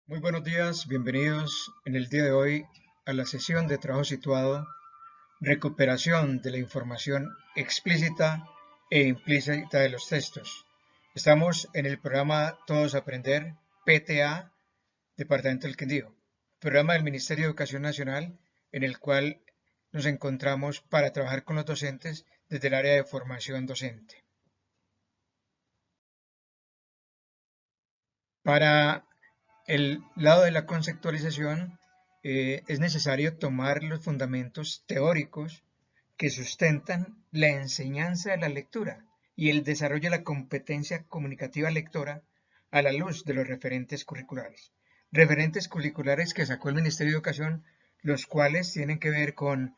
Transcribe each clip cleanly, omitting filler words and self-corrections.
Muy buenos días, bienvenidos en el día de hoy a la sesión de trabajo situado, recuperación de la información explícita e implícita de los textos. Estamos en el programa Todos Aprender, PTA, Departamento del Quindío, programa del Ministerio de Educación Nacional en el cual nos encontramos para trabajar con los docentes desde el área de formación docente. Para el lado de la conceptualización, es necesario tomar los fundamentos teóricos que sustentan la enseñanza de la lectura y el desarrollo de la competencia comunicativa lectora a la luz de los referentes curriculares. Referentes curriculares que sacó el Ministerio de Educación, los cuales tienen que ver con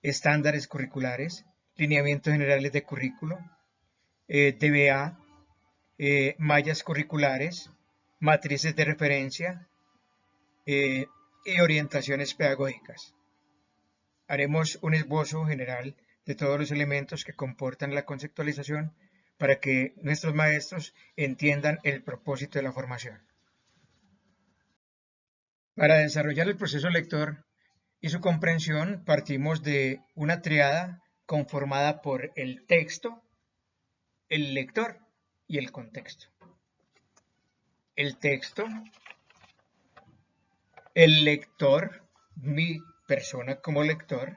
estándares curriculares, lineamientos generales de currículo, DBA, mallas curriculares, matrices de referencia y orientaciones pedagógicas. Haremos un esbozo general de todos los elementos que comportan la conceptualización para que nuestros maestros entiendan el propósito de la formación. Para desarrollar el proceso lector y su comprensión partimos de una triada conformada por el texto, el lector y el contexto. El texto, el lector, mi persona como lector,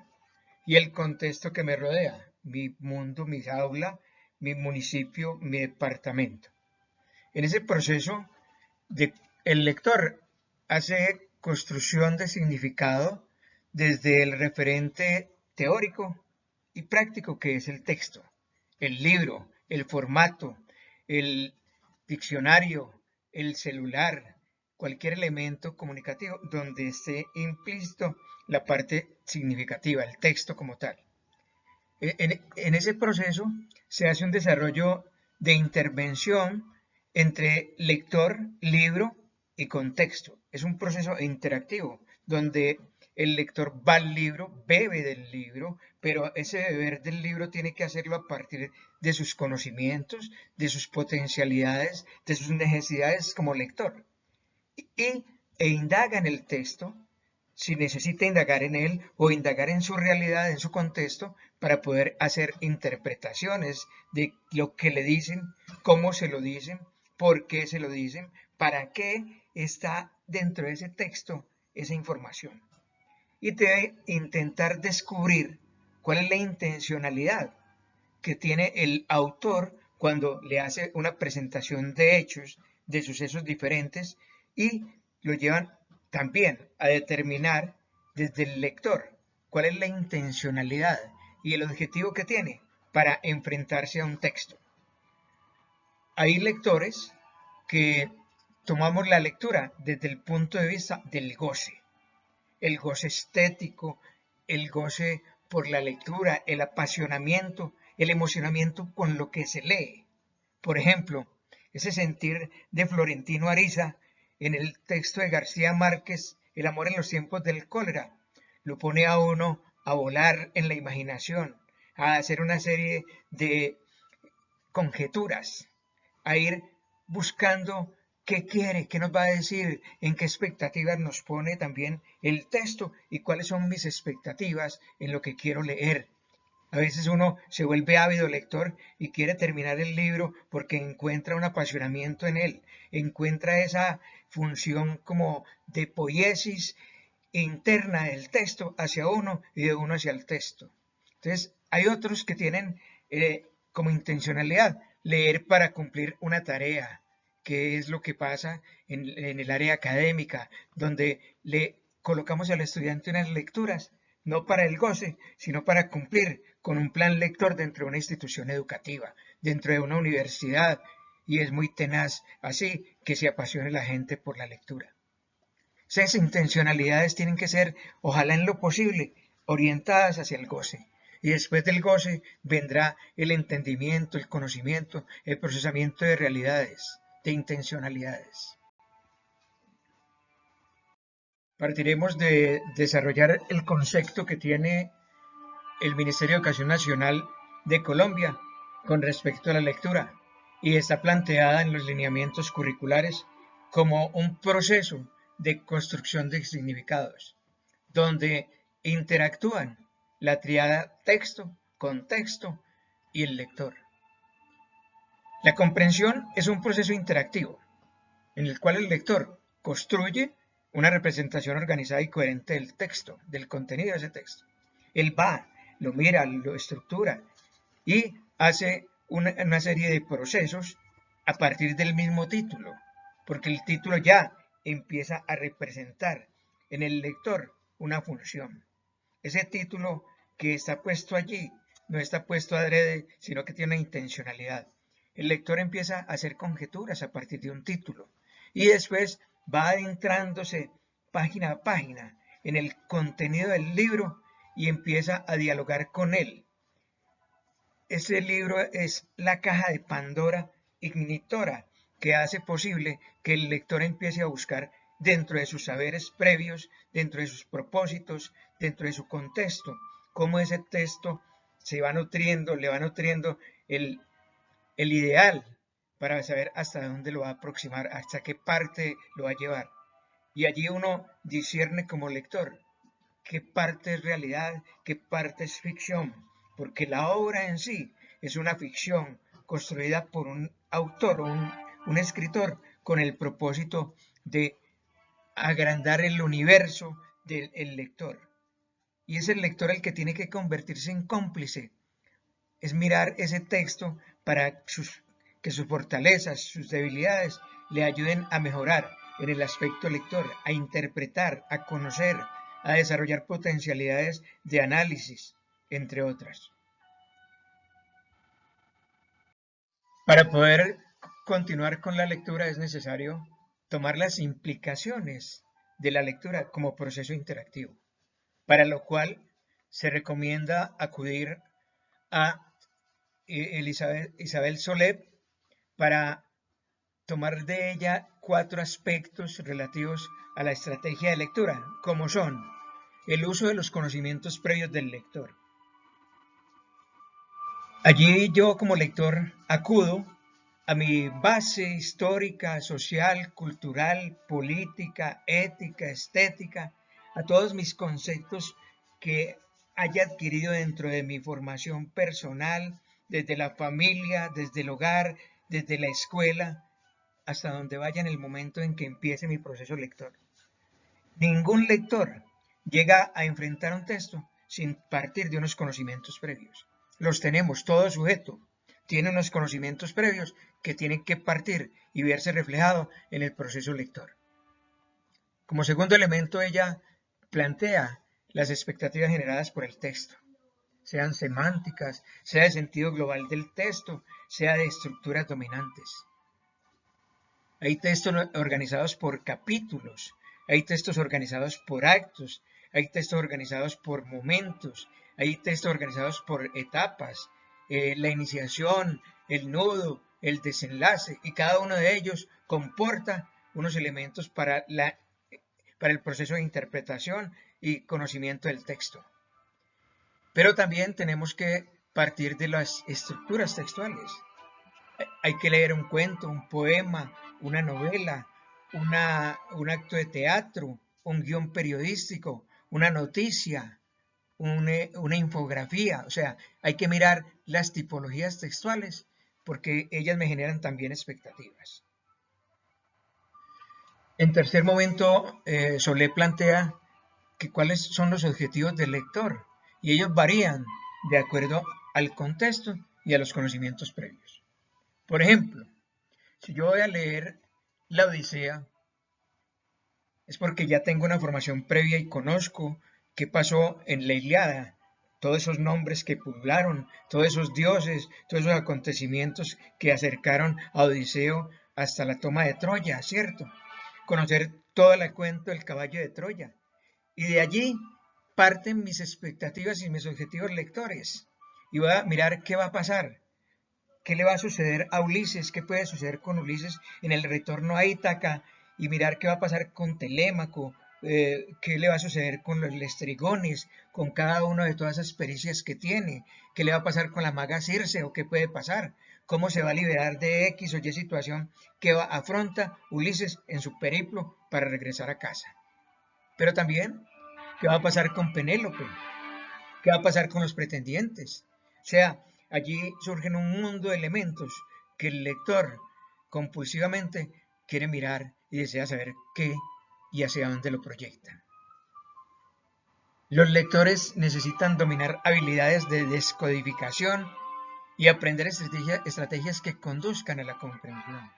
y el contexto que me rodea, mi mundo, mi aula, mi municipio, mi departamento. En ese proceso, el lector hace construcción de significado desde el referente teórico y práctico que es el texto, el libro, el formato, el diccionario, el celular, cualquier elemento comunicativo donde esté implícito la parte significativa, el texto como tal. En ese proceso se hace un desarrollo de intervención entre lector, libro y contexto. Es un proceso interactivo donde el lector va al libro, bebe del libro, pero ese beber del libro tiene que hacerlo a partir de sus conocimientos, de sus potencialidades, de sus necesidades como lector. E indaga en el texto si necesita indagar en él o indagar en su realidad, en su contexto, para poder hacer interpretaciones de lo que le dicen, cómo se lo dicen, por qué se lo dicen, para qué está dentro de ese texto esa información. Y debe intentar descubrir cuál es la intencionalidad que tiene el autor cuando le hace una presentación de hechos, de sucesos diferentes, y lo llevan también a determinar desde el lector cuál es la intencionalidad y el objetivo que tiene para enfrentarse a un texto. Hay lectores que tomamos la lectura desde el punto de vista del goce, el goce estético, el goce por la lectura, el apasionamiento, el emocionamiento con lo que se lee. Por ejemplo, ese sentir de Florentino Ariza en el texto de García Márquez, El amor en los tiempos del cólera, lo pone a uno a volar en la imaginación, a hacer una serie de conjeturas, a ir buscando qué quiere, qué nos va a decir, en qué expectativas nos pone también el texto y cuáles son mis expectativas en lo que quiero leer. A veces uno se vuelve ávido lector y quiere terminar el libro porque encuentra un apasionamiento en él, encuentra esa función como de poiesis interna del texto hacia uno y de uno hacia el texto. Entonces, hay otros que tienen como intencionalidad leer para cumplir una tarea, que es lo que pasa en el área académica, donde le colocamos al estudiante unas lecturas no para el goce, sino para cumplir con un plan lector dentro de una institución educativa, dentro de una universidad, y es muy tenaz así que se apasione la gente por la lectura. Esas intencionalidades tienen que ser, ojalá en lo posible, orientadas hacia el goce. Y después del goce vendrá el entendimiento, el conocimiento, el procesamiento de realidades, de intencionalidades. Partiremos de desarrollar el concepto que tiene el Ministerio de Educación Nacional de Colombia con respecto a la lectura y está planteada en los lineamientos curriculares como un proceso de construcción de significados, donde interactúan la tríada texto, contexto y el lector. La comprensión es un proceso interactivo, en el cual el lector construye una representación organizada y coherente del texto, del contenido de ese texto. Él va, lo mira, lo estructura y hace una serie de procesos a partir del mismo título, porque el título ya empieza a representar en el lector una función. Ese título que está puesto allí no está puesto adrede, sino que tiene una intencionalidad. El lector empieza a hacer conjeturas a partir de un título y después va adentrándose página a página en el contenido del libro y empieza a dialogar con él. Ese libro es la caja de Pandora ignitora que hace posible que el lector empiece a buscar dentro de sus saberes previos, dentro de sus propósitos, dentro de su contexto, cómo ese texto se va nutriendo, le va nutriendo el ideal para saber hasta dónde lo va a aproximar, hasta qué parte lo va a llevar. Y allí uno discierne como lector qué parte es realidad, qué parte es ficción, porque la obra en sí es una ficción construida por un autor o un escritor con el propósito de agrandar el universo del lector. Y es el lector el que tiene que convertirse en cómplice, es mirar ese texto para que sus fortalezas, sus debilidades le ayuden a mejorar en el aspecto lector, a interpretar, a conocer, a desarrollar potencialidades de análisis, entre otras. Para poder continuar con la lectura es necesario tomar las implicaciones de la lectura como proceso interactivo, para lo cual se recomienda acudir a Isabel Soler para tomar de ella 4 aspectos relativos a la estrategia de lectura, como son el uso de los conocimientos previos del lector. Allí yo como lector acudo a mi base histórica, social, cultural, política, ética, estética, a todos mis conceptos que haya adquirido dentro de mi formación personal, desde la familia, desde el hogar, desde la escuela, hasta donde vaya en el momento en que empiece mi proceso lector. Ningún lector llega a enfrentar un texto sin partir de unos conocimientos previos. Los tenemos, todo sujeto tiene unos conocimientos previos que tienen que partir y verse reflejado en el proceso lector. Como segundo elemento, ella plantea las expectativas generadas por el texto, sean semánticas, sea de sentido global del texto, sea de estructuras dominantes. Hay textos organizados por capítulos, hay textos organizados por actos, hay textos organizados por momentos, hay textos organizados por etapas, la iniciación, el nudo, el desenlace, y cada uno de ellos comporta unos elementos para el proceso de interpretación y conocimiento del texto. Pero también tenemos que partir de las estructuras textuales. Hay que leer un cuento, un poema, una novela, un acto de teatro, un guión periodístico, una noticia, una infografía. O sea, hay que mirar las tipologías textuales porque ellas me generan también expectativas. En tercer momento, Solé plantea que cuáles son los objetivos del lector y ellos varían de acuerdo al contexto y a los conocimientos previos. Por ejemplo, si yo voy a leer la Odisea, es porque ya tengo una formación previa y conozco qué pasó en la Ilíada, todos esos nombres que pulularon, todos esos dioses, todos esos acontecimientos que acercaron a Odiseo hasta la toma de Troya, ¿cierto? Conocer todo el cuento del caballo de Troya. Y de allí parten mis expectativas y mis objetivos lectores. Y voy a mirar qué va a pasar. ¿Qué le va a suceder a Ulises? ¿Qué puede suceder con Ulises en el retorno a Ítaca? Y mirar qué va a pasar con Telémaco, qué le va a suceder con los lestrigones, con cada una de todas esas pericias que tiene, qué le va a pasar con la maga Circe o qué puede pasar, cómo se va a liberar de X o Y situación que afronta Ulises en su periplo para regresar a casa. Pero también, ¿qué va a pasar con Penélope? ¿Qué va a pasar con los pretendientes? O sea, allí surgen un mundo de elementos que el lector compulsivamente quiere mirar y desea saber qué y hacia dónde lo proyecta. Los lectores necesitan dominar habilidades de descodificación y aprender estrategias que conduzcan a la comprensión.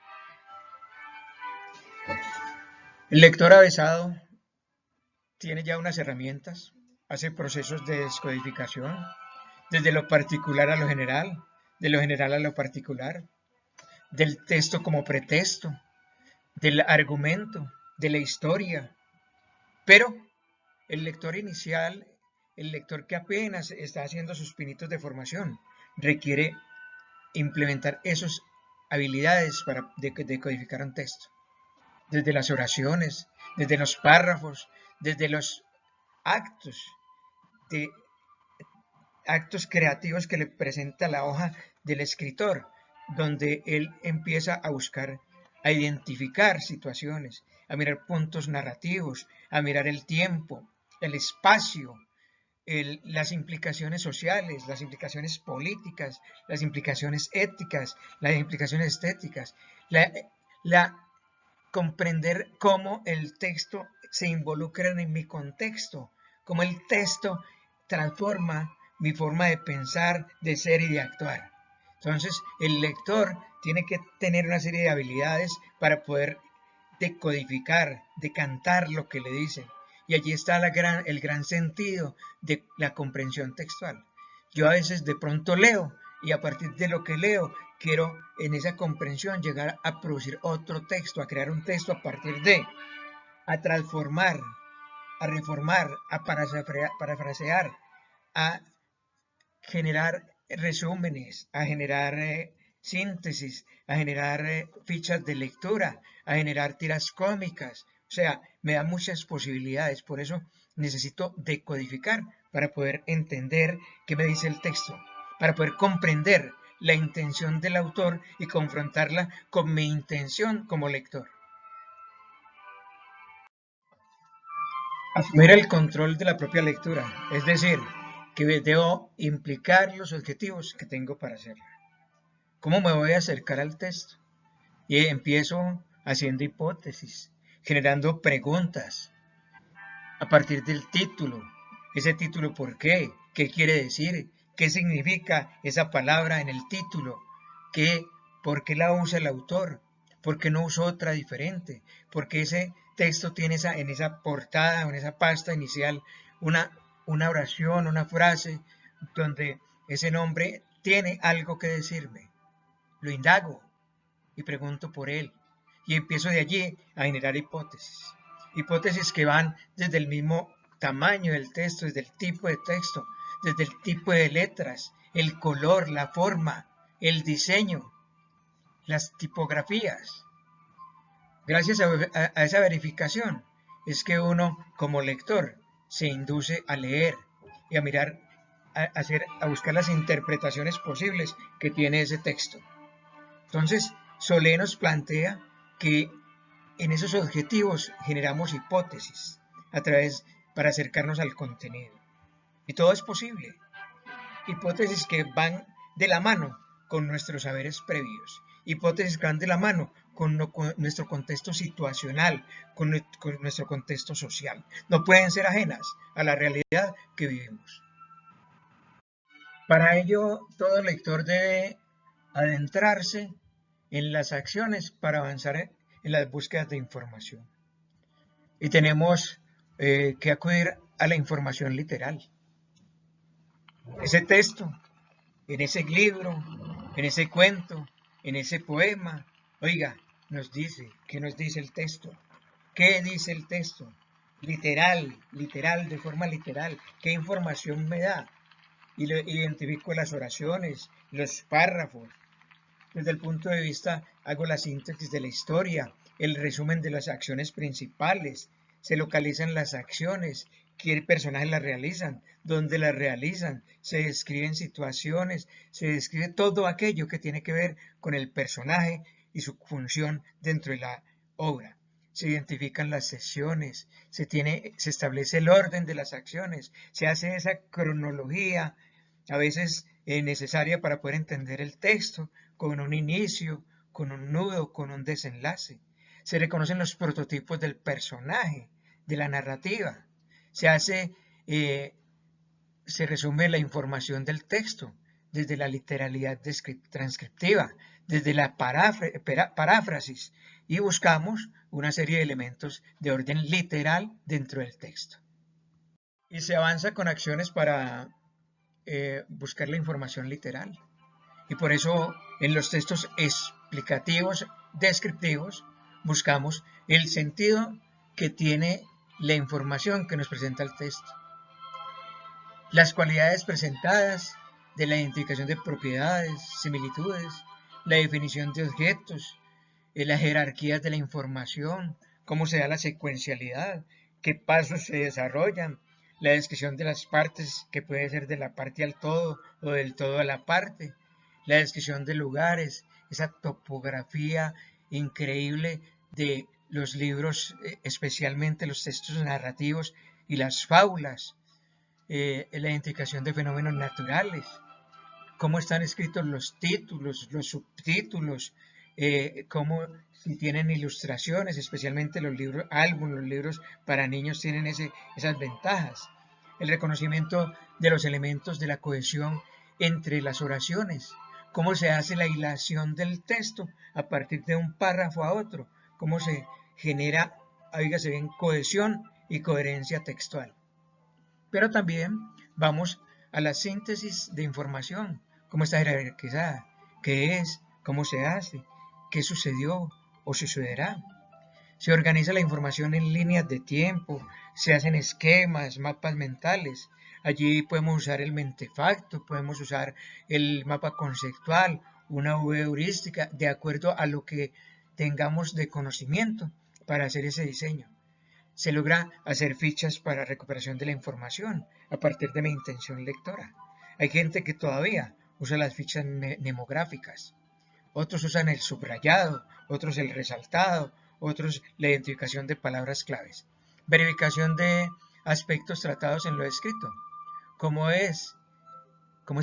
El lector avesado tiene ya unas herramientas, hace procesos de descodificación, desde lo particular a lo general, de lo general a lo particular, del texto como pretexto, del argumento, de la historia. Pero el lector inicial, el lector que apenas está haciendo sus pinitos de formación, requiere implementar esas habilidades para decodificar un texto. Desde las oraciones, desde los párrafos, desde los actos, actos creativos que le presenta la hoja del escritor, donde él empieza a buscar, a identificar situaciones, a mirar puntos narrativos, a mirar el tiempo, el espacio, las implicaciones sociales, las implicaciones políticas, las implicaciones éticas, las implicaciones estéticas, comprender cómo el texto se involucra en mi contexto, cómo el texto transforma mi forma de pensar, de ser y de actuar. Entonces, el lector tiene que tener una serie de habilidades para poder decodificar, decantar lo que le dicen. Y allí está el gran sentido de la comprensión textual. Yo a veces de pronto leo y a partir de lo que leo quiero en esa comprensión llegar a producir otro texto, a crear un texto a partir de, a transformar, a reformar, a parafrasear, a generar resúmenes, a generar síntesis, a generar fichas de lectura, a generar tiras cómicas. O sea, me da muchas posibilidades, por eso necesito decodificar para poder entender qué me dice el texto, para poder comprender la intención del autor y confrontarla con mi intención como lector. Asumir el control de la propia lectura, es decir, que debo implicar los objetivos que tengo para hacerla. ¿Cómo me voy a acercar al texto? Y empiezo haciendo hipótesis, generando preguntas a partir del título. Ese título, ¿por qué? ¿Qué quiere decir? ¿Qué significa esa palabra en el título? ¿Por qué la usa el autor? ¿Por qué no usó otra diferente? ¿Por qué ese texto tiene en esa portada o en esa pasta inicial una oración, una frase donde ese nombre tiene algo que decirme? Lo indago y pregunto por él y empiezo de allí a generar hipótesis. Hipótesis que van desde el mismo tamaño del texto, desde el tipo de texto, desde el tipo de letras, el color, la forma, el diseño, las tipografías. Gracias a esa verificación es que uno como lector se induce a leer y a mirar, a buscar las interpretaciones posibles que tiene ese texto. Entonces, Solé nos plantea que en esos objetivos generamos hipótesis para acercarnos al contenido. Y todo es posible. Hipótesis que van de la mano con nuestros saberes previos. Hipótesis que van de la mano con nuestro contexto situacional, con nuestro contexto social. No pueden ser ajenas a la realidad que vivimos. Para ello, todo lector debe adentrarse en las acciones para avanzar en las búsquedas de información. Y tenemos que acudir a la información literal. Ese texto, en ese libro, en ese cuento, en ese poema, oiga, ¿qué nos dice el texto? ¿Qué dice el texto? Literal, de forma literal, ¿qué información me da? Y identifico las oraciones, los párrafos. Desde el punto de vista, hago la síntesis de la historia, el resumen de las acciones principales, se localizan las acciones, qué personajes las realizan, dónde las realizan, se describen situaciones, se describe todo aquello que tiene que ver con el personaje y su función dentro de la obra. Se identifican las sesiones, se establece el orden de las acciones, se hace esa cronología, a veces necesaria para poder entender el texto, con un inicio, con un nudo, con un desenlace. Se reconocen los prototipos del personaje, de la narrativa. Se resume la información del texto, desde la literalidad transcriptiva, desde la paráfrasis, y buscamos una serie de elementos de orden literal dentro del texto. Y se avanza con acciones para buscar la información literal. Y por eso en los textos explicativos, descriptivos, buscamos el sentido que tiene la información que nos presenta el texto. Las cualidades presentadas de la identificación de propiedades, similitudes, la definición de objetos, las jerarquías de la información, cómo se da la secuencialidad, qué pasos se desarrollan, la descripción de las partes, que puede ser de la parte al todo o del todo a la parte, la descripción de lugares, esa topografía increíble de los libros, especialmente los textos narrativos y las fábulas, la identificación de fenómenos naturales, cómo están escritos los títulos, los subtítulos, cómo si tienen ilustraciones, especialmente los libros álbum, los libros para niños tienen esas ventajas. El reconocimiento de los elementos de la cohesión entre las oraciones, cómo se hace la hilación del texto a partir de un párrafo a otro, cómo se genera, oígase bien, cohesión y coherencia textual. Pero también vamos a la síntesis de información, cómo está jerarquizada, qué es, cómo se hace, qué sucedió o sucederá. Se organiza la información en líneas de tiempo, se hacen esquemas, mapas mentales. Allí podemos usar el mentefacto, podemos usar el mapa conceptual, una heurística, de acuerdo a lo que tengamos de conocimiento para hacer ese diseño. Se logra hacer fichas para recuperación de la información a partir de mi intención lectora. Hay gente que todavía usa las fichas mnemográficas. Otros usan el subrayado, otros el resaltado, otros la identificación de palabras claves. Verificación de aspectos tratados en lo escrito. ¿Cómo es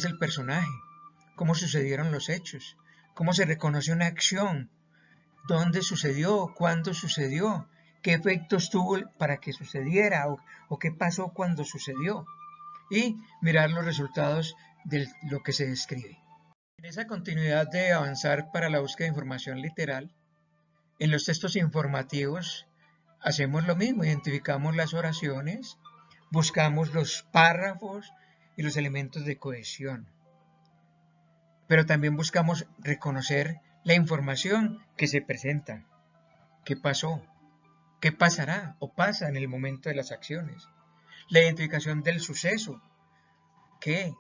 el personaje? ¿Cómo sucedieron los hechos? ¿Cómo se reconoce una acción? ¿Dónde sucedió? ¿Cuándo sucedió? ¿Qué efectos tuvo para que sucediera? ¿O qué pasó cuando sucedió? Y mirar los resultados de lo que se describe. En esa continuidad de avanzar para la búsqueda de información literal, en los textos informativos hacemos lo mismo, identificamos las oraciones, buscamos los párrafos y los elementos de cohesión. Pero también buscamos reconocer la información que se presenta. ¿Qué pasó? ¿Qué pasará o pasa en el momento de las acciones? La identificación del suceso. ¿Qué?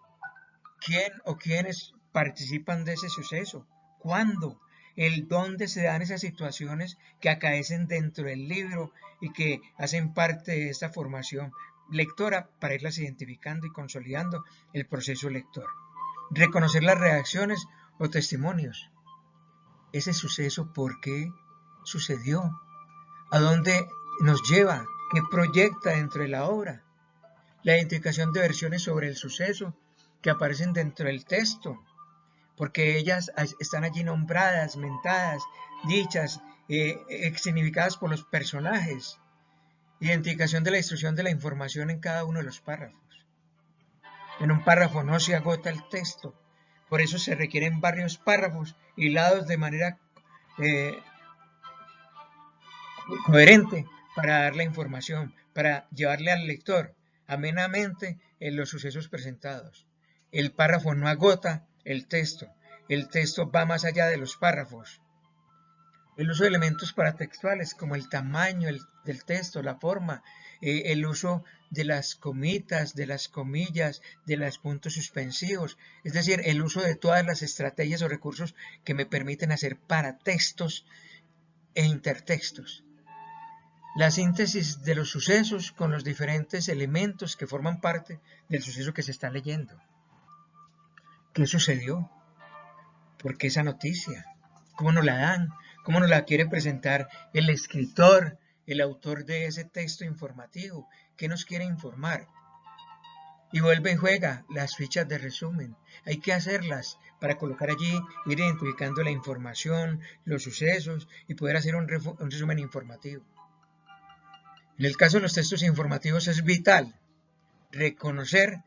¿Quién o quiénes participan de ese suceso? ¿Cuándo? El dónde se dan esas situaciones que acaecen dentro del libro y que hacen parte de esta formación lectora para irlas identificando y consolidando el proceso lector. Reconocer las reacciones o testimonios. Ese suceso, ¿por qué sucedió? ¿A dónde nos lleva? ¿Qué proyecta dentro de la obra? La identificación de versiones sobre el suceso que aparecen dentro del texto, porque ellas están allí nombradas, mentadas, dichas, significadas por los personajes. Identificación de la instrucción de la información en cada uno de los párrafos. En un párrafo no se agota el texto, por eso se requieren varios párrafos hilados de manera coherente para dar la información, para llevarle al lector amenamente en los sucesos presentados. El párrafo no agota el texto va más allá de los párrafos. El uso de elementos paratextuales como el tamaño del texto, la forma, el uso de las comitas, de las comillas, de los puntos suspensivos, es decir, el uso de todas las estrategias o recursos que me permiten hacer paratextos e intertextos. la síntesis de los sucesos con los diferentes elementos que forman parte del suceso que se está leyendo. ¿Qué sucedió? ¿Por qué esa noticia? ¿Cómo nos la dan? ¿Cómo nos la quiere presentar el escritor, el autor de ese texto informativo? ¿Qué nos quiere informar? Y vuelve y juega las fichas de resumen. Hay que hacerlas para colocar allí, ir identificando la información, los sucesos y poder hacer un resumen informativo. En el caso de los textos informativos es vital reconocer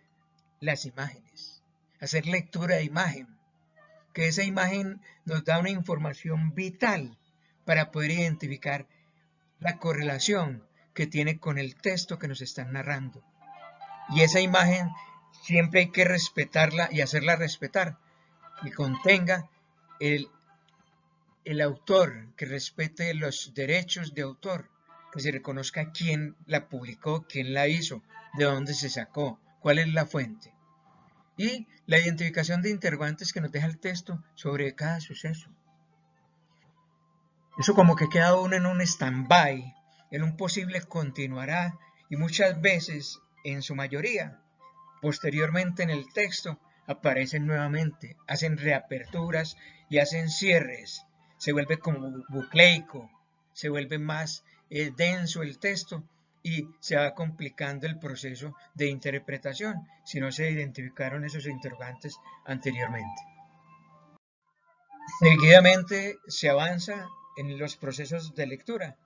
las imágenes, hacer lectura de imagen, que esa imagen nos da una información vital para poder identificar la correlación que tiene con el texto que nos están narrando. Y esa imagen siempre hay que respetarla y hacerla respetar, que contenga el autor, que respete los derechos de autor, que se reconozca quién la publicó, quién la hizo, de dónde se sacó, cuál es la fuente. Y la identificación de interrogantes que nos deja el texto sobre cada suceso. Eso como que queda uno en un stand-by, en un posible continuará, y muchas veces, en su mayoría, posteriormente en el texto, aparecen nuevamente, hacen reaperturas y hacen cierres. Se vuelve como bucleico, se vuelve más denso el texto y se va complicando el proceso de interpretación si no se identificaron esos interrogantes anteriormente. Seguidamente se avanza en los procesos de lectura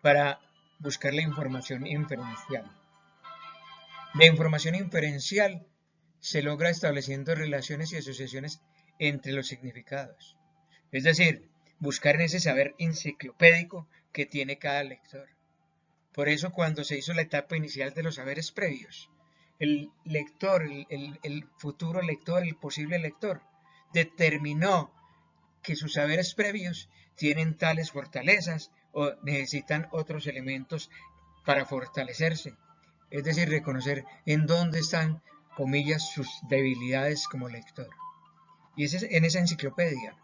para buscar la información inferencial. La información inferencial se logra estableciendo relaciones y asociaciones entre los significados. Es decir, buscar en ese saber enciclopédico que tiene cada lector. Por eso cuando se hizo la etapa inicial de los saberes previos, el lector, el futuro lector, el posible lector, determinó que sus saberes previos tienen tales fortalezas o necesitan otros elementos para fortalecerse. Es decir, reconocer en dónde están, comillas, sus debilidades como lector. Y ese es en esa enciclopedia.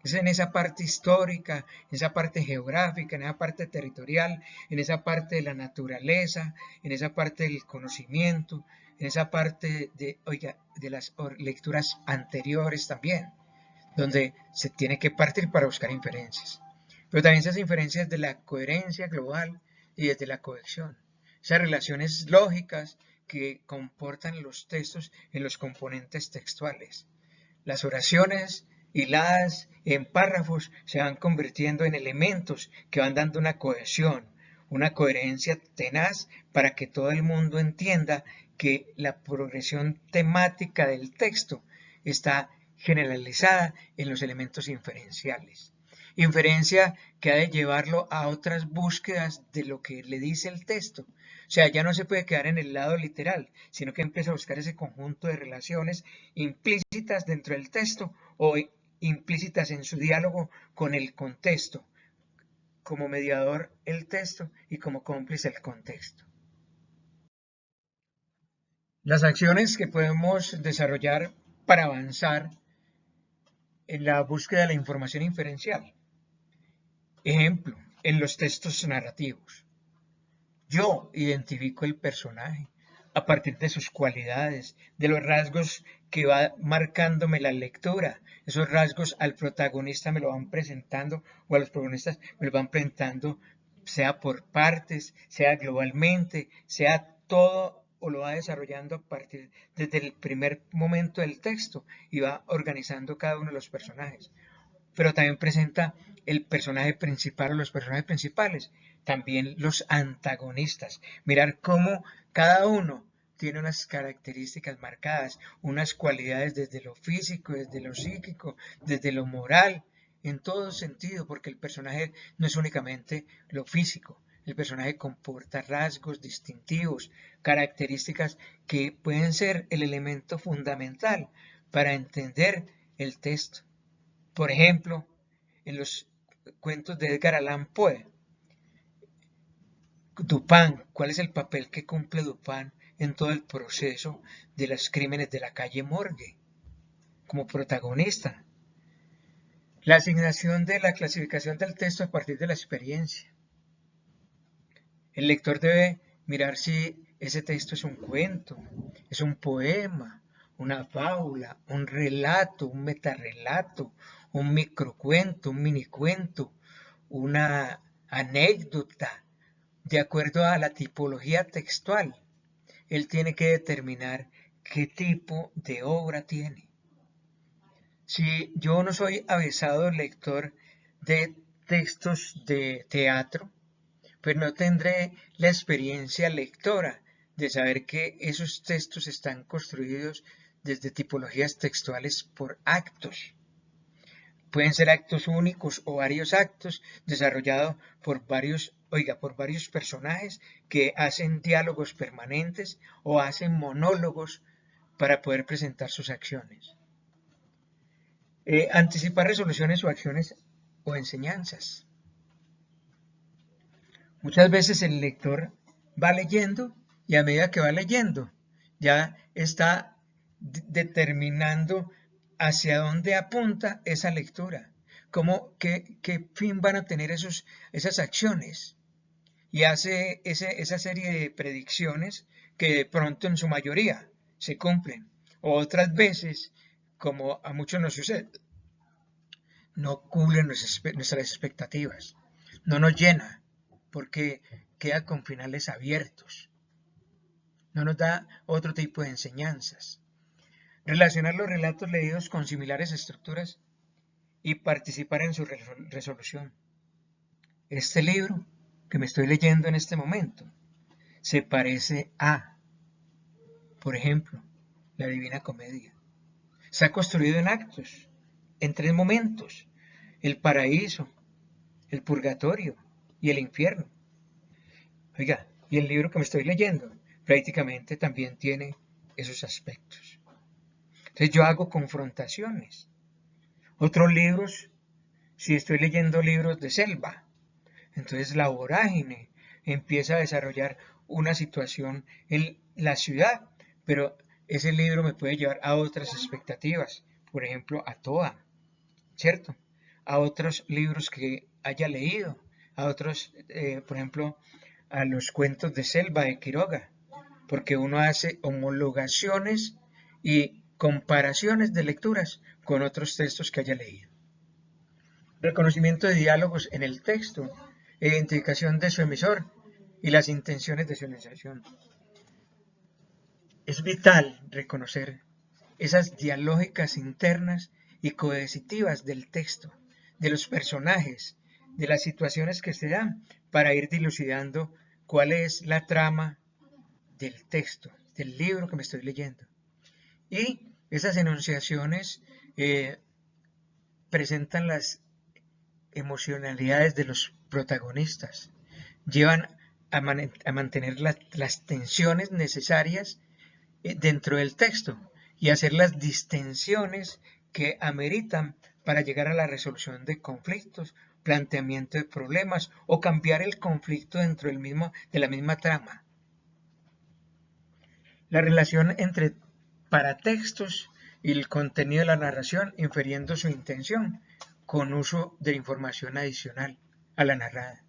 Es en esa parte histórica, en esa parte geográfica, en esa parte territorial, en esa parte de la naturaleza, en esa parte del conocimiento, en esa parte de las lecturas anteriores también, donde se tiene que partir para buscar inferencias. Pero también esas inferencias de la coherencia global y desde la cohesión. Esas relaciones lógicas que comportan los textos en los componentes textuales. Las oraciones hiladas en párrafos se van convirtiendo en elementos que van dando una cohesión, una coherencia tenaz para que todo el mundo entienda que la progresión temática del texto está generalizada en los elementos inferenciales. Inferencia que ha de llevarlo a otras búsquedas de lo que le dice el texto. O sea, ya no se puede quedar en el lado literal, sino que empieza a buscar ese conjunto de relaciones implícitas dentro del texto o implícitas en su diálogo con el contexto, como mediador el texto y como cómplice el contexto. Las acciones que podemos desarrollar para avanzar en la búsqueda de la información inferencial. Ejemplo, en los textos narrativos. Yo identifico el personaje a partir de sus cualidades, de los rasgos que va marcándome la lectura. Esos rasgos al protagonista me lo van presentando o a los protagonistas me lo van presentando, sea por partes, sea globalmente, sea todo o lo va desarrollando a partir desde el primer momento del texto y va organizando cada uno de los personajes. Pero también presenta el personaje principal o los personajes principales, también los antagonistas. Mirar cómo cada uno tiene unas características marcadas, unas cualidades desde lo físico, desde lo psíquico, desde lo moral, en todo sentido, porque el personaje no es únicamente lo físico. El personaje comporta rasgos distintivos, características que pueden ser el elemento fundamental para entender el texto. Por ejemplo, en los cuentos de Edgar Allan Poe, Dupin, ¿cuál es el papel que cumple Dupin en todo el proceso de los crímenes de la calle Morgue? Como protagonista. La asignación de la clasificación del texto a partir de la experiencia. El lector debe mirar si ese texto es un cuento, es un poema, una fábula, un relato, un metarrelato, un microcuento, un minicuento, una anécdota, de acuerdo a la tipología textual. Él tiene que determinar qué tipo de obra tiene. Si yo no soy avesado lector de textos de teatro, pues no tendré la experiencia lectora de saber que esos textos están construidos desde tipologías textuales por actos. Pueden ser actos únicos o varios actos desarrollados por varios personajes que hacen diálogos permanentes o hacen monólogos para poder presentar sus acciones. Anticipar resoluciones o acciones o enseñanzas. Muchas veces el lector va leyendo y a medida que va leyendo ya está determinando hacia dónde apunta esa lectura, qué fin van a tener esas acciones, y hace esa serie de predicciones que de pronto en su mayoría se cumplen, o otras veces, como a muchos nos sucede, no cumplen nuestras expectativas, no nos llena, porque queda con finales abiertos, no nos da otro tipo de enseñanzas. Relacionar los relatos leídos con similares estructuras y participar en su resolución. Este libro que me estoy leyendo en este momento se parece a, por ejemplo, la Divina Comedia. Está construido en actos, en 3 momentos: el paraíso, el purgatorio y el infierno. Oiga, y el libro que me estoy leyendo prácticamente también tiene esos aspectos. Entonces yo hago confrontaciones. Otros libros, si estoy leyendo libros de selva, entonces la vorágine empieza a desarrollar una situación en la ciudad, pero ese libro me puede llevar a otras expectativas, por ejemplo, a Toa, ¿cierto? A otros libros que haya leído, a otros, por ejemplo, a los cuentos de selva de Quiroga, porque uno hace homologaciones y comparaciones de lecturas con otros textos que haya leído. Reconocimiento de diálogos en el texto, identificación de su emisor y las intenciones de su enunciación. Es vital reconocer esas dialógicas internas y coercitivas del texto, de los personajes, de las situaciones que se dan, para ir dilucidando cuál es la trama del texto, del libro que me estoy leyendo. Y esas enunciaciones presentan las emocionalidades de los protagonistas, llevan a mantener las tensiones necesarias dentro del texto y hacer las distensiones que ameritan para llegar a la resolución de conflictos, planteamiento de problemas o cambiar el conflicto dentro de la misma trama. La relación entre paratextos y el contenido de la narración, infiriendo su intención con uso de información adicional a la narrada.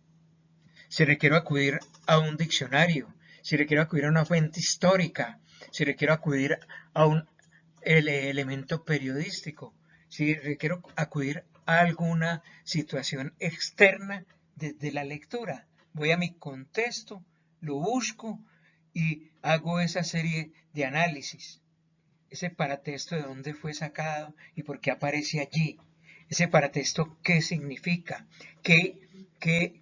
Si requiero acudir a un diccionario, si requiero acudir a una fuente histórica, si requiero acudir a un elemento periodístico, si requiero acudir a alguna situación externa desde la lectura, voy a mi contexto, lo busco y hago esa serie de análisis. Ese paratexto, de dónde fue sacado y por qué aparece allí. Ese paratexto, qué significa, qué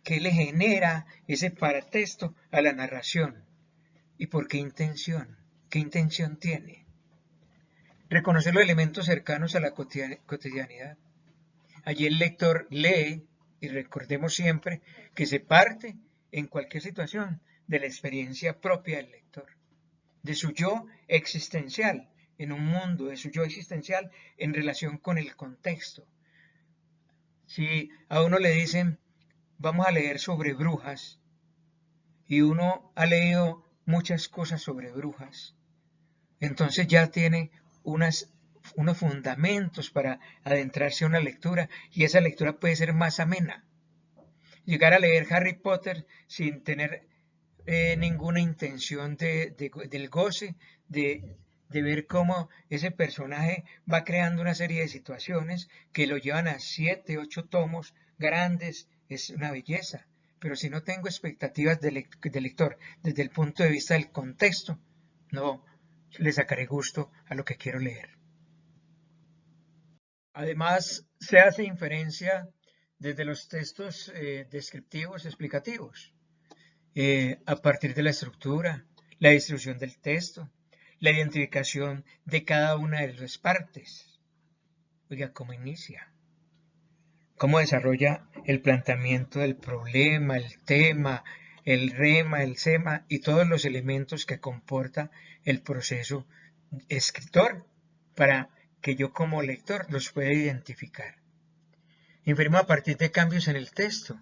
le genera ese paratexto a la narración y por qué intención tiene. Reconocer los elementos cercanos a la cotidianidad. Allí el lector lee, y recordemos siempre que se parte en cualquier situación de la experiencia propia del lector, de su yo existencial en un mundo, de su yo existencial en relación con el contexto. Si a uno le dicen, vamos a leer sobre brujas, y uno ha leído muchas cosas sobre brujas, entonces ya tiene unos fundamentos para adentrarse a una lectura, y esa lectura puede ser más amena. Llegar a leer Harry Potter sin tener ninguna intención del goce, de ver cómo ese personaje va creando una serie de situaciones que lo llevan a 7, 8 tomos grandes, es una belleza. Pero si no tengo expectativas de lector desde el punto de vista del contexto, no le sacaré gusto a lo que quiero leer. Además, se hace inferencia desde los textos descriptivos, explicativos, a partir de la estructura, la distribución del texto, la identificación de cada una de las partes. Oiga, ¿cómo inicia? ¿Cómo desarrolla el planteamiento del problema, el tema, el rema, el sema y todos los elementos que comporta el proceso escritor para que yo como lector los pueda identificar? Informa a partir de cambios en el texto,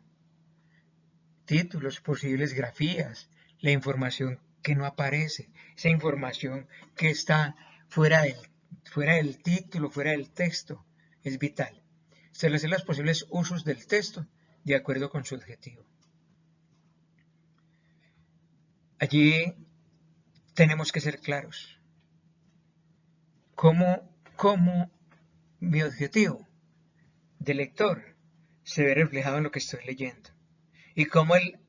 títulos, posibles grafías, la información que no aparece, esa información que está fuera del título, fuera del texto, es vital. Establecer los posibles usos del texto de acuerdo con su objetivo. Allí tenemos que ser claros. ¿Cómo mi objetivo de lector se ve reflejado en lo que estoy leyendo? Y cómo el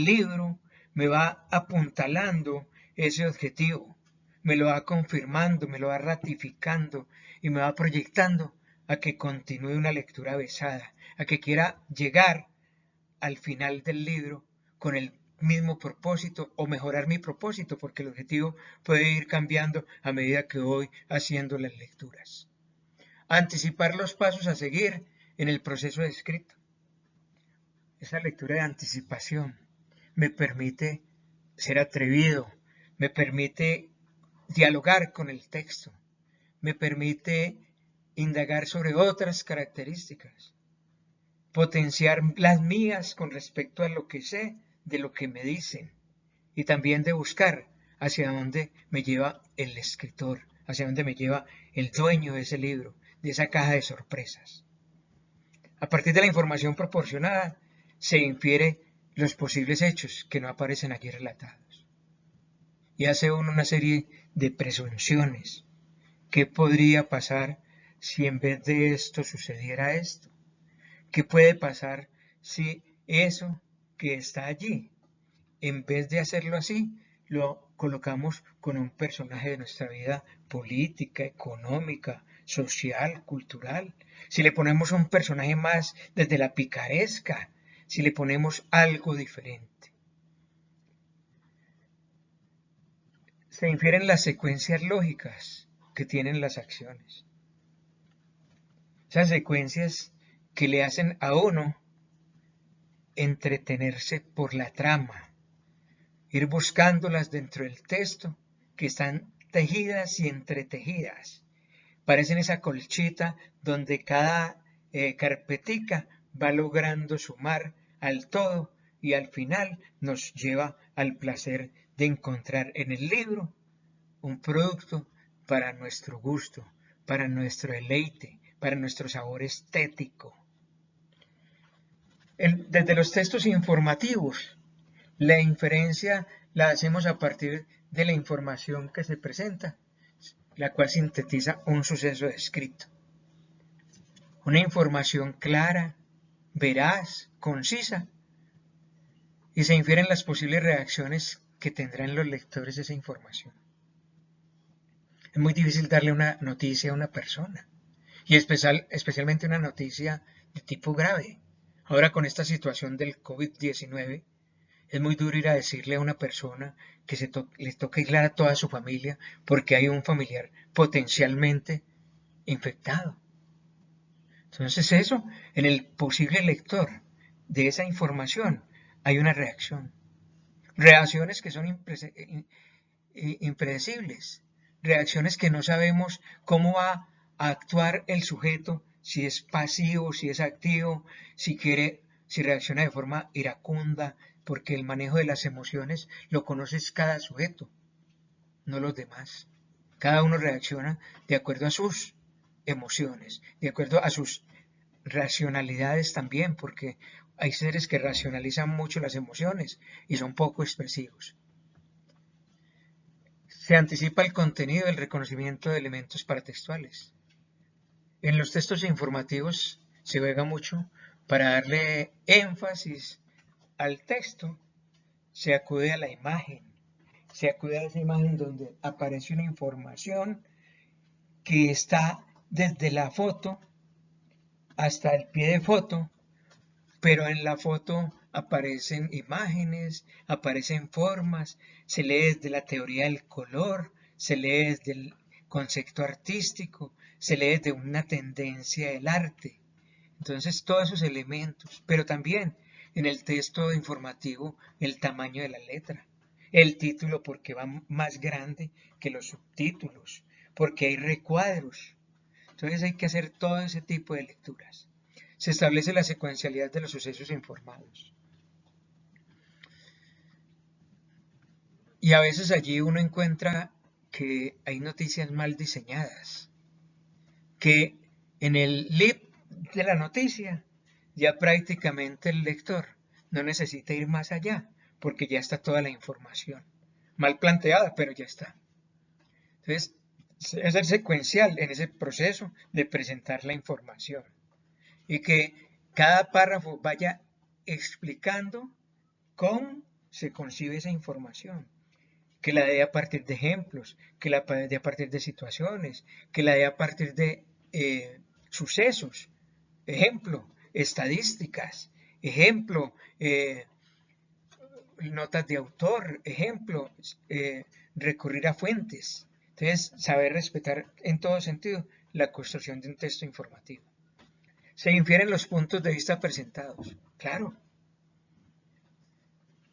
libro me va apuntalando ese objetivo, me lo va confirmando, me lo va ratificando y me va proyectando a que continúe una lectura besada, a que quiera llegar al final del libro con el mismo propósito o mejorar mi propósito, porque el objetivo puede ir cambiando a medida que voy haciendo las lecturas. Anticipar los pasos a seguir en el proceso de escrito. Esa lectura de anticipación me permite ser atrevido, me permite dialogar con el texto, me permite indagar sobre otras características, potenciar las mías con respecto a lo que sé de lo que me dicen y también de buscar hacia dónde me lleva el escritor, hacia dónde me lleva el dueño de ese libro, de esa caja de sorpresas. A partir de la información proporcionada se infiere los posibles hechos que no aparecen allí relatados. Y hace uno una serie de presunciones. ¿Qué podría pasar si en vez de esto sucediera esto? ¿Qué puede pasar si eso que está allí, en vez de hacerlo así, lo colocamos con un personaje de nuestra vida política, económica, social, cultural? Si le ponemos un personaje más desde la picaresca, si le ponemos algo diferente. Se infieren las secuencias lógicas que tienen las acciones. Esas secuencias que le hacen a uno entretenerse por la trama, ir buscándolas dentro del texto, que están tejidas y entretejidas. Parecen esa colchita donde cada carpetica va logrando sumar al todo y al final nos lleva al placer de encontrar en el libro un producto para nuestro gusto, para nuestro deleite, para nuestro sabor estético. Desde los textos informativos, la inferencia la hacemos a partir de la información que se presenta, la cual sintetiza un suceso descrito. Una información clara, veraz, concisa, y se infieren las posibles reacciones que tendrán los lectores de esa información. Es muy difícil darle una noticia a una persona, y especialmente una noticia de tipo grave. Ahora con esta situación del COVID-19, es muy duro ir a decirle a una persona que le toca aislar a toda su familia porque hay un familiar potencialmente infectado. Entonces eso, en el posible lector de esa información, hay una reacción. Reacciones que son impredecibles. Reacciones que no sabemos cómo va a actuar el sujeto, si es pasivo, si es activo, si reacciona de forma iracunda, porque el manejo de las emociones lo conoces cada sujeto, no los demás. Cada uno reacciona de acuerdo a sus emociones, de acuerdo a sus racionalidades también, porque hay seres que racionalizan mucho las emociones y son poco expresivos. Se anticipa el contenido del reconocimiento de elementos paratextuales. En los textos informativos se juega mucho para darle énfasis al texto. Se acude a la imagen, se acude a esa imagen donde aparece una información que está desde la foto hasta el pie de foto, pero en la foto aparecen imágenes, aparecen formas, se lee desde la teoría del color, se lee desde el concepto artístico, se lee desde una tendencia del arte. Entonces todos esos elementos, pero también en el texto informativo el tamaño de la letra, el título porque va más grande que los subtítulos, porque hay recuadros. Entonces hay que hacer todo ese tipo de lecturas. Se establece la secuencialidad de los sucesos informados. Y a veces allí uno encuentra que hay noticias mal diseñadas, que en el lead de la noticia ya prácticamente el lector no necesita ir más allá, porque ya está toda la información. Mal planteada, pero ya está. Entonces, es ser secuencial en ese proceso de presentar la información. Y que cada párrafo vaya explicando cómo se concibe esa información, que la dé a partir de ejemplos, que la dé a partir de situaciones, que la dé a partir de sucesos, ejemplo, estadísticas, ejemplo, notas de autor, ejemplo, recurrir a fuentes. Entonces, saber respetar en todo sentido la construcción de un texto informativo. Se infieren los puntos de vista presentados. Claro.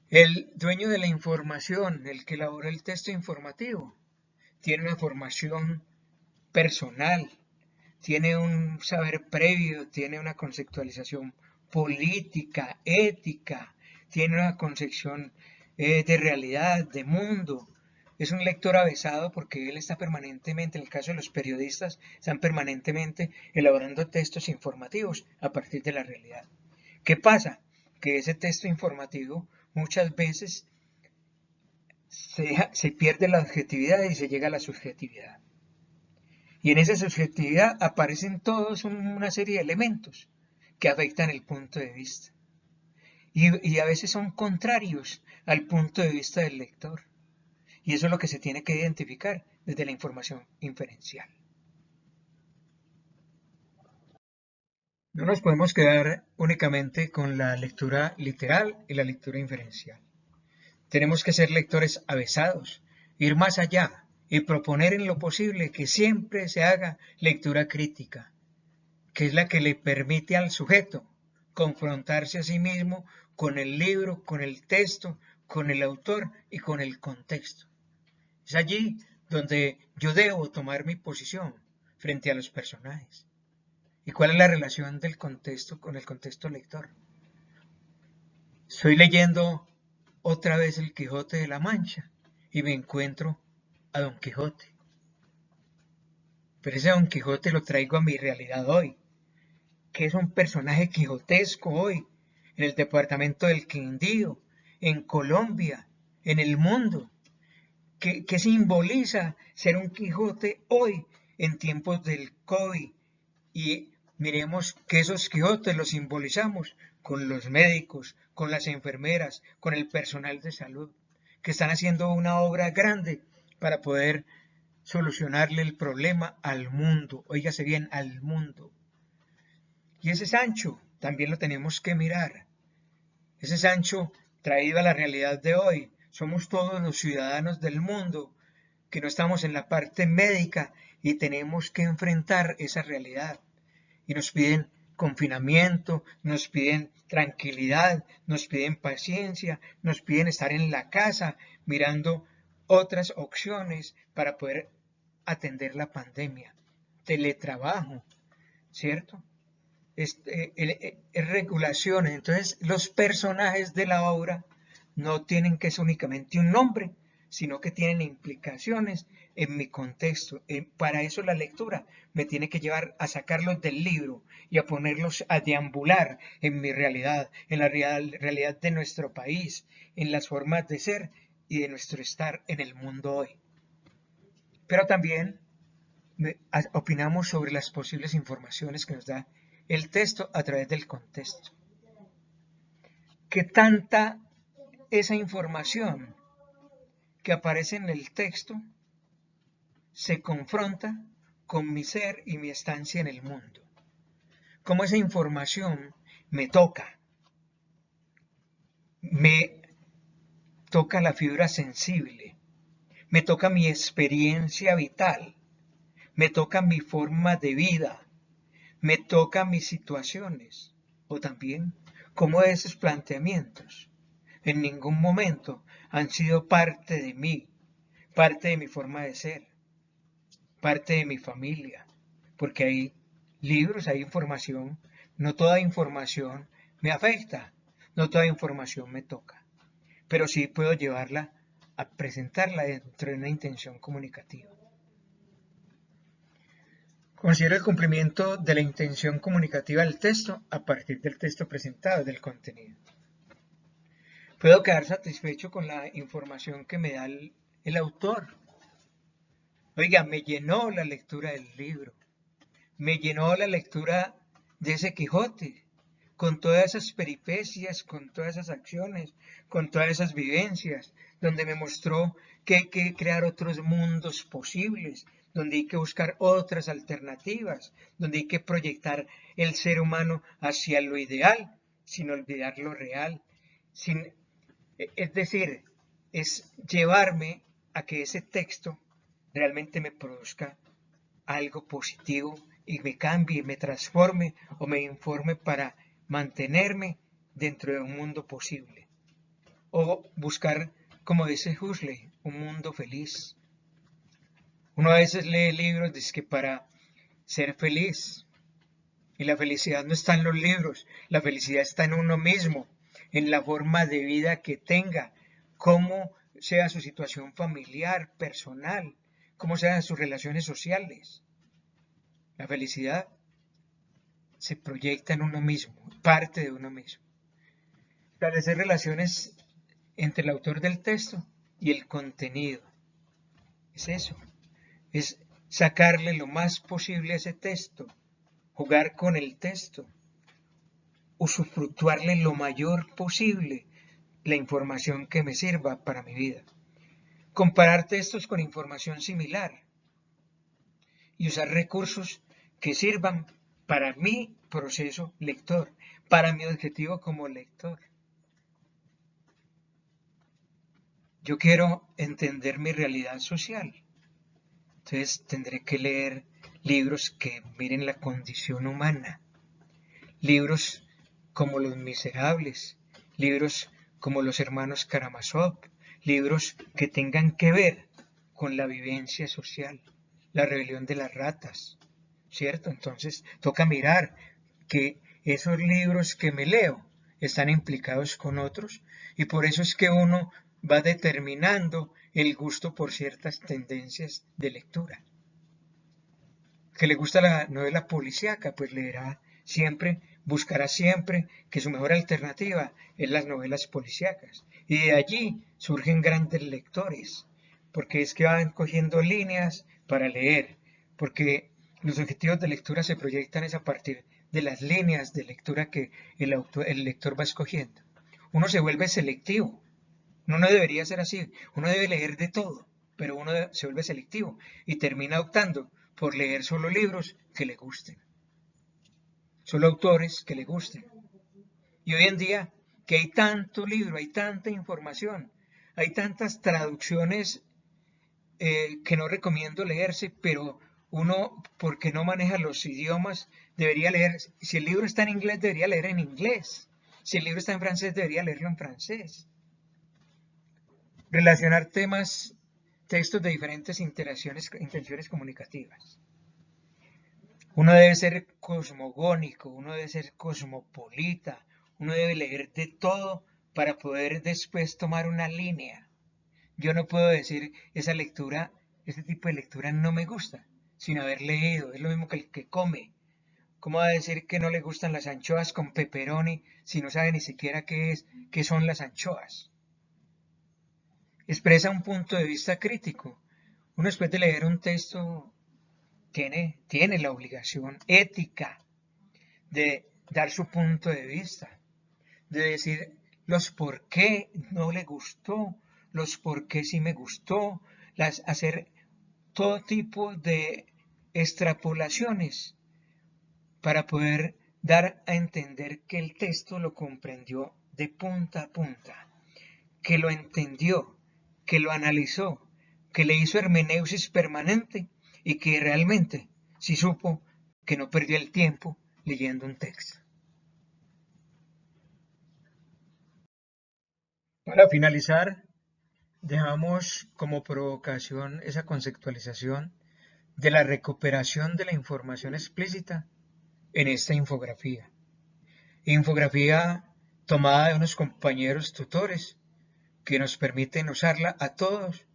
El dueño de la información, el que elabora el texto informativo, tiene una formación personal, tiene un saber previo, tiene una conceptualización política, ética, tiene una concepción de realidad, de mundo. Es un lector avesado porque él está permanentemente, en el caso de los periodistas, están permanentemente elaborando textos informativos a partir de la realidad. ¿Qué pasa? Que ese texto informativo muchas veces se pierde la objetividad y se llega a la subjetividad. Y en esa subjetividad aparecen todos una serie de elementos que afectan el punto de vista. Y a veces son contrarios al punto de vista del lector. Y eso es lo que se tiene que identificar desde la información inferencial. No nos podemos quedar únicamente con la lectura literal y la lectura inferencial. Tenemos que ser lectores avesados, ir más allá y proponer en lo posible que siempre se haga lectura crítica, que es la que le permite al sujeto confrontarse a sí mismo con el libro, con el texto, con el autor y con el contexto. Es allí donde yo debo tomar mi posición frente a los personajes. ¿Y cuál es la relación del contexto con el contexto lector? Estoy leyendo otra vez el Quijote de la Mancha y me encuentro a Don Quijote. Pero ese Don Quijote lo traigo a mi realidad hoy, que es un personaje quijotesco hoy, en el departamento del Quindío, en Colombia, en el mundo, que simboliza ser un Quijote hoy en tiempos del COVID. Y miremos que esos Quijotes los simbolizamos con los médicos, con las enfermeras, con el personal de salud, que están haciendo una obra grande para poder solucionarle el problema al mundo. Óigase bien, al mundo. Y ese Sancho también lo tenemos que mirar. Ese Sancho traído a la realidad de hoy. Somos todos los ciudadanos del mundo que no estamos en la parte médica y tenemos que enfrentar esa realidad. Y nos piden confinamiento, nos piden tranquilidad, nos piden paciencia, nos piden estar en la casa mirando otras opciones para poder atender la pandemia. Teletrabajo, ¿cierto? Regulaciones. Entonces, los personajes de la obra no tienen que ser únicamente un nombre, sino que tienen implicaciones en mi contexto. Para eso la lectura me tiene que llevar a sacarlos del libro y a ponerlos a deambular en mi realidad, en la realidad de nuestro país, en las formas de ser y de nuestro estar en el mundo hoy. Pero también opinamos sobre las posibles informaciones que nos da el texto a través del contexto. ¿Qué tanta esa información que aparece en el texto se confronta con mi ser y mi estancia en el mundo? ¿Cómo esa información me toca la fibra sensible, me toca mi experiencia vital, me toca mi forma de vida, me toca mis situaciones, o también cómo esos planteamientos en ningún momento han sido parte de mí, parte de mi forma de ser, parte de mi familia, porque hay libros, hay información, no toda información me afecta, no toda información me toca, pero sí puedo llevarla a presentarla dentro de una intención comunicativa. Considero el cumplimiento de la intención comunicativa del texto a partir del texto presentado, del contenido. Puedo quedar satisfecho con la información que me da el autor. Oiga, me llenó la lectura del libro, me llenó la lectura de ese Quijote, con todas esas peripecias, con todas esas acciones, con todas esas vivencias, donde me mostró que hay que crear otros mundos posibles, donde hay que buscar otras alternativas, donde hay que proyectar el ser humano hacia lo ideal, sin olvidar lo real, es decir, es llevarme a que ese texto realmente me produzca algo positivo y me cambie, me transforme o me informe para mantenerme dentro de un mundo posible. O buscar, como dice Huxley, un mundo feliz. Uno a veces lee libros que para ser feliz, y la felicidad no está en los libros, la felicidad está en uno mismo, en la forma de vida que tenga, cómo sea su situación familiar, personal, cómo sean sus relaciones sociales. La felicidad se proyecta en uno mismo, parte de uno mismo. Establecer relaciones entre el autor del texto y el contenido. Es eso, es sacarle lo más posible a ese texto, jugar con el texto, usufructuarle lo mayor posible la información que me sirva para mi vida. Comparar textos con información similar y usar recursos que sirvan para mi proceso lector, para mi objetivo como lector. Yo quiero entender mi realidad social, entonces tendré que leer libros que miren la condición humana, libros como Los Miserables, libros como Los Hermanos Karamazov, libros que tengan que ver con la vivencia social, la rebelión de las ratas, ¿cierto? Entonces toca mirar que esos libros que me leo están implicados con otros y por eso es que uno va determinando el gusto por ciertas tendencias de lectura. Que le gusta la novela policíaca, pues leerá siempre, buscará siempre que su mejor alternativa es las novelas policíacas. Y de allí surgen grandes lectores, porque es que van cogiendo líneas para leer, porque los objetivos de lectura se proyectan es a partir de las líneas de lectura que el lector va escogiendo. Uno se vuelve selectivo, uno no debería ser así, uno debe leer de todo, pero uno se vuelve selectivo y termina optando por leer solo libros que le gusten, solo autores que le gusten. Y hoy en día, que hay tanto libro, hay tanta información, hay tantas traducciones que no recomiendo leerse, pero uno, porque no maneja los idiomas, debería leer, si el libro está en inglés, debería leer en inglés. Si el libro está en francés, debería leerlo en francés. Relacionar textos de diferentes intenciones comunicativas. Uno debe ser cosmogónico, uno debe ser cosmopolita, uno debe leer de todo para poder después tomar una línea. Yo no puedo decir esa lectura, ese tipo de lectura no me gusta, sin haber leído. Es lo mismo que el que come. ¿Cómo va a decir que no le gustan las anchoas con pepperoni si no sabe ni siquiera qué son las anchoas? Expresa un punto de vista crítico. Uno después de leer un texto tiene la obligación ética de dar su punto de vista, de decir los por qué no le gustó, los por qué sí me gustó, hacer todo tipo de extrapolaciones para poder dar a entender que el texto lo comprendió de punta a punta, que lo entendió, que lo analizó, que le hizo hermeneusis permanente y que realmente sí supo que no perdió el tiempo leyendo un texto. Para finalizar, dejamos como provocación esa conceptualización de la recuperación de la información explícita en esta infografía. Infografía tomada de unos compañeros tutores que nos permiten usarla a todos.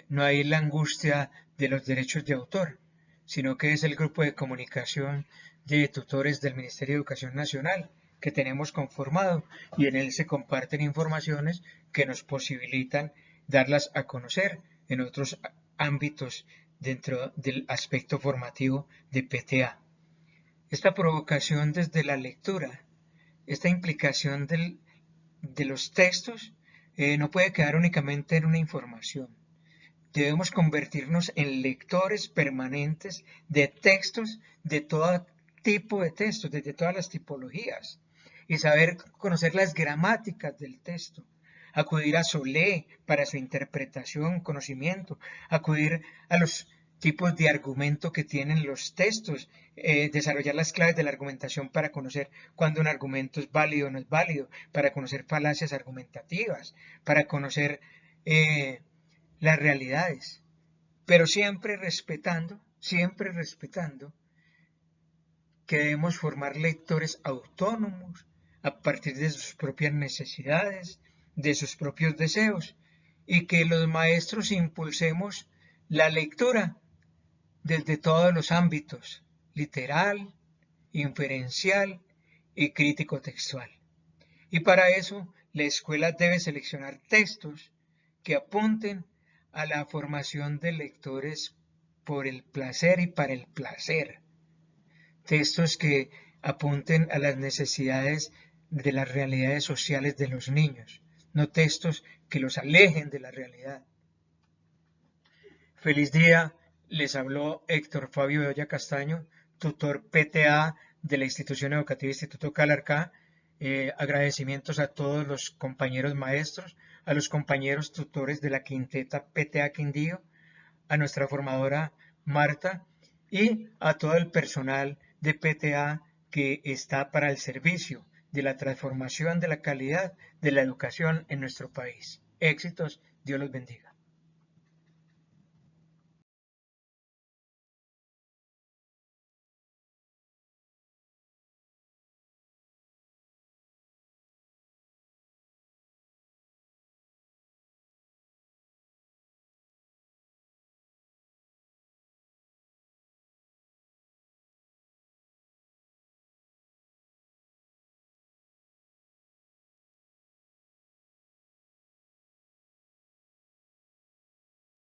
No hay la angustia de los derechos de autor, sino que es el grupo de comunicación de tutores del Ministerio de Educación Nacional que tenemos conformado y en él se comparten informaciones que nos posibilitan darlas a conocer en otros ámbitos dentro del aspecto formativo de PTA. Esta provocación desde la lectura, esta implicación de los textos, no puede quedar únicamente en una información. Debemos convertirnos en lectores permanentes de textos, de todo tipo de textos, desde todas las tipologías, y saber conocer las gramáticas del texto, acudir a Solé para su interpretación, conocimiento, acudir a los tipos de argumento que tienen los textos, desarrollar las claves de la argumentación para conocer cuándo un argumento es válido o no es válido, para conocer falacias argumentativas, para conocer las realidades, pero siempre respetando que debemos formar lectores autónomos a partir de sus propias necesidades, de sus propios deseos, y que los maestros impulsemos la lectura desde todos los ámbitos, literal, inferencial y crítico textual. Y para eso, la escuela debe seleccionar textos que apunten a la formación de lectores por el placer y para el placer. Textos que apunten a las necesidades de las realidades sociales de los niños, no textos que los alejen de la realidad. Feliz día, les habló Héctor Fabio Bedoya Castaño, tutor PTA de la institución educativa Instituto Calarcá. Agradecimientos a todos los compañeros maestros, a los compañeros tutores de la quinteta PTA Quindío, a nuestra formadora Marta y a todo el personal de PTA que está para el servicio de la transformación de la calidad de la educación en nuestro país. Éxitos, Dios los bendiga.